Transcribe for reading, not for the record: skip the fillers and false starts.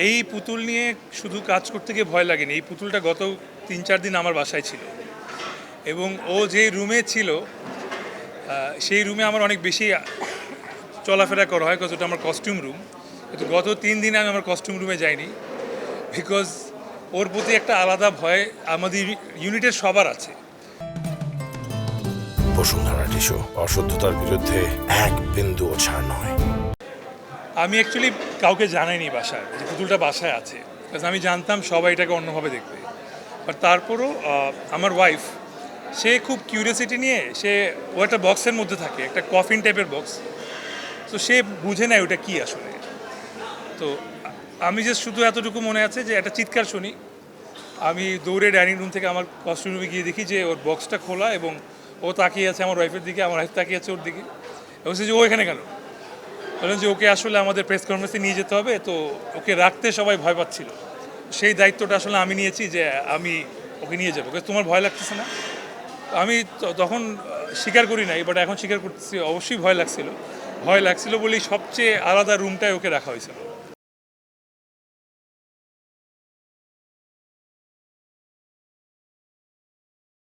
এই পুতুল নিয়ে শুধু কাজ করতে গিয়ে ভয় লাগেনি। এই পুতুলটা গত ৩-৪ দিন আমার বাসায় ছিল এবং ও যে রুমে ছিল সেই রুমে আমার অনেক বেশি চলাফেরা করা হয়, বিকজ ওটা আমার কস্টিউম রুম। কিন্তু গত ৩ দিন আমি আমার কস্টিউম রুমে যাইনি, বিকজ ওর প্রতি একটা আলাদা ভয় আমাদের ইউনিটের সবার আছে। বসুন্ধরা টিস্যু অশুদ্ধতার বিরুদ্ধে এক বিন্দুও ছাড় নয়। আমি অ্যাকচুয়ালি কাউকে জানাইনি বাসায় যে পুতুলটা বাসায় আছে, বিকজ আমি জানতাম সবাই এটাকে অন্যভাবে দেখবে। বাট তারপরও আমার ওয়াইফ, সে খুব কিউরিয়াসিটি নিয়ে ও একটা বক্সের মধ্যে থাকে, একটা কফিন টাইপের বক্স। তো সে বুঝে নেয় ওটা কী আসলে। তো আমি জাস্ট শুধু এতটুকু মনে আছে যে একটা চিৎকার শুনি, আমি দৌড়ে ডাইনিং রুম থেকে আমার কস্টিউম রুমে গিয়ে দেখি যে ওর বক্সটা খোলা এবং ও তাকিয়ে আছে আমার ওয়াইফের দিকে, আমার ওয়াইফ তাকিয়ে আছে ওর দিকে। এবং সে যে ও এখানে কেন, বললেন যে ওকে আসলে আমাদের প্রেস কনফারেন্সে নিয়ে যেতে হবে, তো ওকে রাখতে সবাই ভয় পাচ্ছিল। সেই দায়িত্বটা আসলে আমি নিয়েছি যে আমি ওকে নিয়ে যাবো। তোমার ভয় লাগতেছে না? আমি তখন স্বীকার করি নাই, বাট এখন স্বীকার করতেছি অবশ্যই ভয় লাগছিল বলেই সবচেয়ে আলাদা রুমটায় ওকে রাখা হয়েছিল।